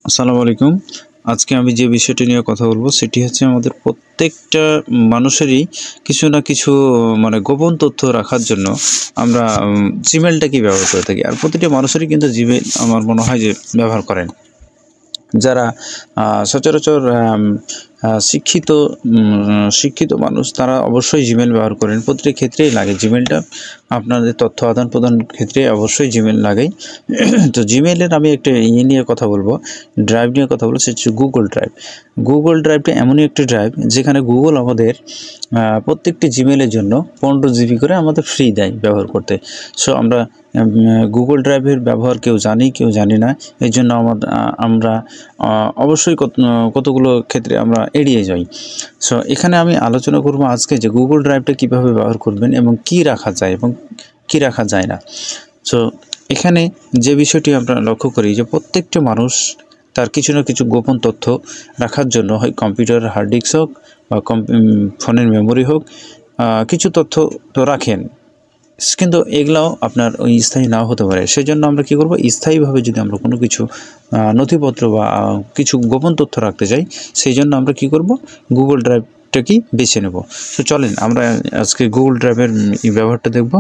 আসসালামু আলাইকুম। আজকে আমি যে বিষয়টি নিয়ে কথা বলবো সেটি হচ্ছে আমাদের প্রত্যেকটা মানুষেরই কিছু না কিছু গোপন তথ্য রাখার জন্য আমরা জিমেইলটাকে ব্যবহার করে থাকি। আর প্রতিটা মানুষেরই কিন্তু জিমেইল আমার মনে হয় যে ব্যবহার করেন। যারা সচরাচর শিক্ষিত মানুষ তারা অবশ্যই জিমেইল ব্যবহার করেন। প্রতিটি ক্ষেত্রেই লাগে জিমেইলটা। আপনাদের তথ্য আদান-প্রদান ক্ষেত্রে অবশ্যই জিমেইল লাগেই। তো জিমেইলের আমি একটা নিয়ে কথা বলবো, ড্রাইভ নিয়ে কথা বলবো, সেটা হচ্ছে গুগল ড্রাইভ। গুগল ড্রাইভটা এমনই একটি ড্রাইভ যেখানে গুগল আমাদের প্রত্যেকটি জিমেইলের জন্য 15 জিবি করে আমাদের ফ্রি দেয় ব্যবহার করতে। সো আমরা গুগল ড্রাইভের ব্যবহার কেউ জানি না। এই জন্য আমরা অবশ্যই কতগুলো ক্ষেত্রে আমরা এড়িয়ে যাই। সো এখানে আমি আলোচনা করব আজকে যে গুগল ড্রাইভটা কীভাবে ব্যবহার করবেন এবং কী রাখা যায় এবং কী রাখা যায় না। সো এখানে যে বিষয়টি আমরা লক্ষ্য করি যে প্রত্যেকটা মানুষ তার কিছু না কিছু গোপন তথ্য রাখার জন্য হয় কম্পিউটারের হার্ড ডিস্ক হোক বা ফোনের মেমোরি হোক, কিছু তথ্য তো রাখেন, কিন্তু এগুলাও আপনার ওই স্থায়ী নাও হতে পারে। সেজন্য আমরা কী করব, স্থায়ীভাবে যদি আমরা কোনো কিছু নথিপত্র বা কিছু গোপন তথ্য রাখতে চাই, সেই জন্য আমরা কী করব, গুগল ড্রাইভটাকেই বেছে নেব। তো চলেন আমরা আজকে গুগল ড্রাইভের ব্যবহারটা দেখব।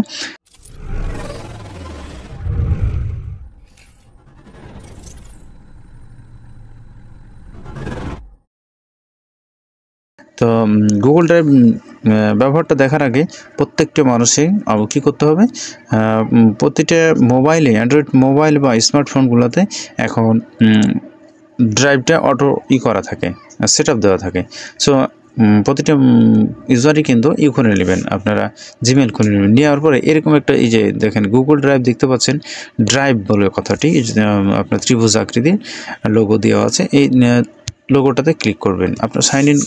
তো গুগল ড্রাইভ ব্যবহারটা দেখার আগে প্রত্যেকটা মানুষই কী করতে হবে, প্রতিটা মোবাইলে, অ্যান্ড্রয়েড মোবাইল বা স্মার্টফোনগুলোতে এখন ড্রাইভটা অটো করা থাকে, সেট আপ দেওয়া থাকে। সো প্রতিটা ইউজারই কিন্তু করে নেবেন, আপনারা জিমেইল করে নেবেন। নেওয়ার পরে এরকম একটা এই যে দেখেন গুগল ড্রাইভ দেখতে পাচ্ছেন, ড্রাইভ বলে কথাটি আপনার ত্রিভুজ আকৃতির লোগো দেওয়া আছে। এই লোগোটাতে ক্লিক করবেন। আপনার সাইন ইন,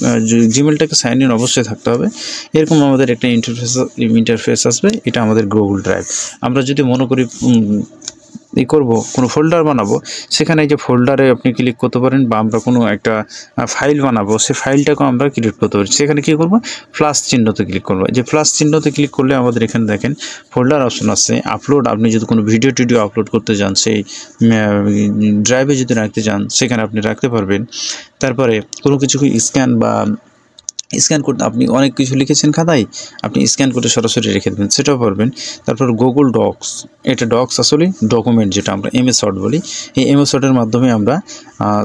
জিমেইলটাকে সাইন ইন অবশ্যই থাকতে হবে। এরকম আমাদের একটা ইন্টারফেস আসবে, এটা আমাদের গুগল ড্রাইভ। আমরা যদি মনে করি করব কোনো ফোল্ডার বানাবো, সেখানে এই যে ফোল্ডারে আপনি ক্লিক করতে পারেন, বা আমরা কোনো একটা ফাইল বানাবো, সেই ফাইলটাকেও আমরা ক্রিয়েট করতে পারি। সেখানে কী করব, প্লাস চিহ্নতে ক্লিক করবো। যে প্লাস চিহ্নতে ক্লিক করলে আমাদের এখানে দেখেন ফোল্ডার অপশন আছে, আপলোড। আপনি যদি কোনো ভিডিও আপলোড করতে চান, সেই ড্রাইভে যদি রাখতে চান, সেখানে আপনি রাখতে পারবেন। তারপরে কোনো কিছু স্ক্যান করতে, আপনি অনেক কিছু লিখেছেন খাতায়, আপনি স্ক্যান করে সরাসরি রেখে দেবেন, সেটাও পারবেন। তারপর গুগল ডক্স, এটা ডক্স আসলে ডকুমেন্ট, যেটা আমরা MS ওয়ার্ড বলি। এই MS ওয়ার্ডের মাধ্যমে আমরা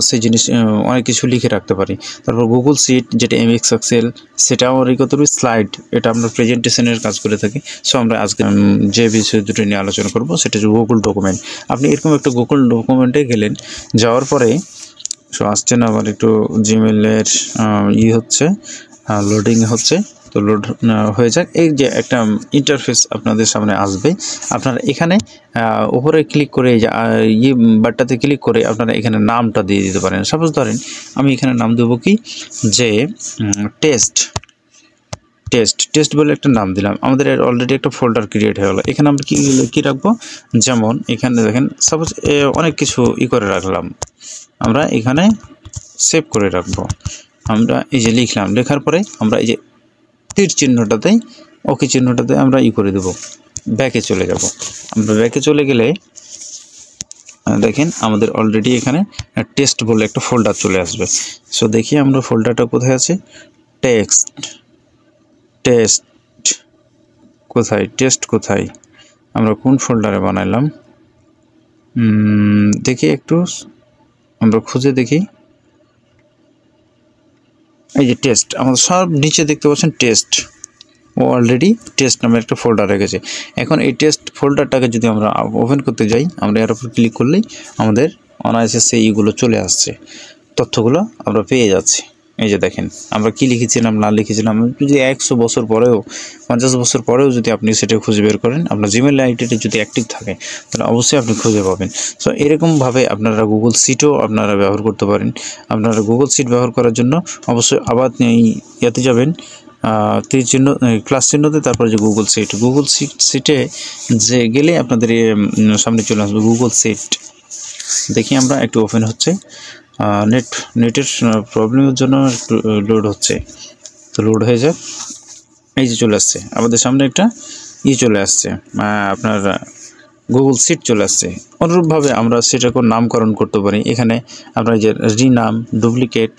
সেই জিনিস অনেক কিছু লিখে রাখতে পারি। তারপর গুগল শিট, যেটা MX এক্সেল, সেটাও করতে পারি। স্লাইড, এটা আমরা প্রেজেন্টেশনের কাজ করে থাকি। সো আমরা আজকে যে বিষয় দুটো নিয়ে আলোচনা করব সেটা হচ্ছে গুগল ডকুমেন্ট। আপনি এরকম একটা গুগল ডকুমেন্টে গেলেন, যাওয়ার পরে আসছে না, আবার একটু জিমেইলের হচ্ছে, লোডিং হচ্ছে। তো লোড হয়ে যাক। এই যে একটা ইন্টারফেস আপনাদের সামনে আসবে, আপনারা এখানে উপরে ক্লিক করে এই যে বাটটাতে ক্লিক করে আপনারা এখানে নামটা দিয়ে দিতে পারেন। সাপোজ ধরেন আমি এখানে নাম দেবো কি, যে টেস্ট বলে একটা নাম দিলাম। আমাদের অলরেডি একটা ফোল্ডার ক্রিয়েট হয়ে গেলো। এখানে আমরা কি রাখবো, যেমন এখানে দেখেন সাপোজ অনেক কিছু করে রাখলাম, আমরা এখানে সেভ করে রাখবো। আমরা এই যে লিখলাম, লেখার পরে আমরা এই যে তীর চিহ্নটাতে, ওকে চিহ্নটাতে আমরা করে দেব, ব্যাকে চলে যাব। আমরা ব্যাকে চলে গেলে দেখেন আমাদের অলরেডি এখানে টেস্ট বলে একটা ফোল্ডার চলে আসবে। সো দেখি আমরা ফোল্ডারটা কোথায় আছে, টেস্ট কোথায়, আমরা কোন ফোল্ডারে বানাইলাম, দেখি একটু আমরা খুঁজে দেখি। এই যে টেস্ট, আমাদের সব নিচে দেখতে পাচ্ছেন টেস্ট, অলরেডি টেস্ট নামের একটা ফোল্ডার রেখেছে। এখন এই টেস্ট ফোল্ডারটাকে যদি আমরা ওপেন করতে যাই, আমরা এর উপর ক্লিক করলেই আমাদের অনায়াসে সেইগুলো চলে আসছে, তথ্যগুলো আমরা পেয়ে যাচ্ছি। এই যে দেখেন আমরা কি লিখেছিলাম না লিখেছিলাম, যদি 100 বছর পরেও, 50 বছর পরেও যদি আপনি সেটা খুঁজে বের করেন, আপনার জিমেইল আইডিটা যদি অ্যাক্টিভ থাকে, তাহলে অবশ্যই আপনি খুঁজে পাবেন। সো এরকমভাবে আপনারা গুগল শিটও আপনারা ব্যবহার করতে পারেন। আপনারা গুগল শিট ব্যবহার করার জন্য অবশ্যই আবার ইয়াতে যাবেন, তীর চিহ্ন, প্লাস চিহ্নতে, তারপরে যে গুগল শিটে যে গেলে আপনাদের সামনে চলে আসবে গুগল শিট। দেখি আমরা একটু ওপেন হচ্ছে, নেটের প্রবলেমের জন্য একটু লোড হচ্ছে, তো লোড হয়ে যাক। এই যে চলে আসছে আমাদের সামনে একটা চলে আসছে, আপনার গুগল সিট চলে আসছে। অনুরূপভাবে আমরা সেটাকে নামকরণ করতে পারি। এখানে আমরা যে রিনাম, ডুপ্লিকেট,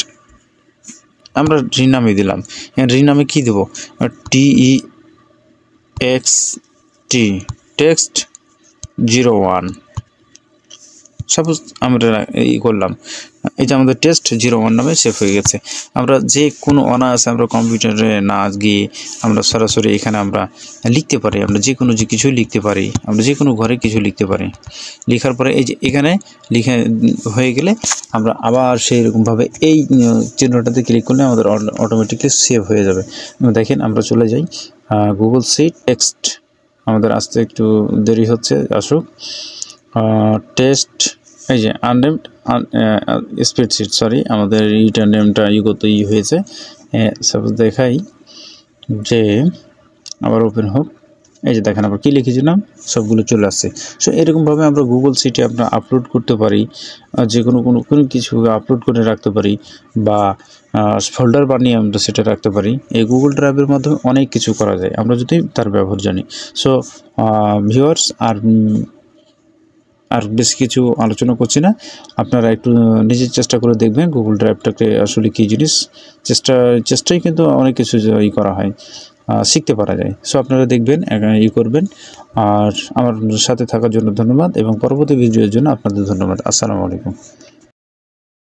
আমরা রিনামে দিলাম। রিনামে কি দেব? TEXT, text 01। সাপোজ আমরা করলাম, এই যে আমাদের টেস্ট 01 নামে সেভ হয়ে গেছে। আমরা যে কোনো অনায়াসে আমরা কম্পিউটারে না গিয়ে আমরা সরাসরি এখানে আমরা লিখতে পারি, আমরা যে কোনো কিছু লিখতে পারি, আমরা যে কোনো ঘরে কিছু লিখতে পারি। লেখার পরে এই যে এখানে লিখে হয়ে গেলে আমরা আবার সেই রকমভাবে এই চিহ্নটাতে ক্লিক করলে আমাদের অটোমেটিকলি সেভ হয়ে যাবে। দেখেন আমরা চলে যাই গুগল সিট টেক্সট, আমাদের আসতে একটু দেরি হচ্ছে, আসুক। টেস্ট, এই যে আননেমড স্প্রেডশিট, সরি আমাদের এইটার নেমটা করতে হয়েছে। সাপোজ দেখাই যে আবার ওপেন হোক, এই যে দেখেন আমরা কী লিখেছিলাম সবগুলো চলে আসছে। সো এরকমভাবে আমরা গুগল সিটে আমরা আপলোড করতে পারি, যে কোনো কিছু আপলোড করে রাখতে পারি, বা ফোল্ডার বানিয়ে আমরা সেটা রাখতে পারি। এই গুগল ড্রাইভের মাধ্যমে অনেক কিছু করা যায় আমরা যদি তার ব্যবহার জানি। সো ভিউয়ার্স, আর বেশি কিছু আলোচনা করছি না, আপনারা একটু নিজের চেষ্টা করে দেখবেন গুগল ড্রাইভটাকে আসলে কী জিনিস। চেষ্টাই কিন্তু অনেক কিছু করা হয়, শিখতে পারা যায়। সো আপনারা দেখবেন, করবেন। আর আমার সাথে থাকার জন্য ধন্যবাদ, এবং পরবর্তী ভিডিওর জন্য আপনাদের ধন্যবাদ। আসসালামু আলাইকুম।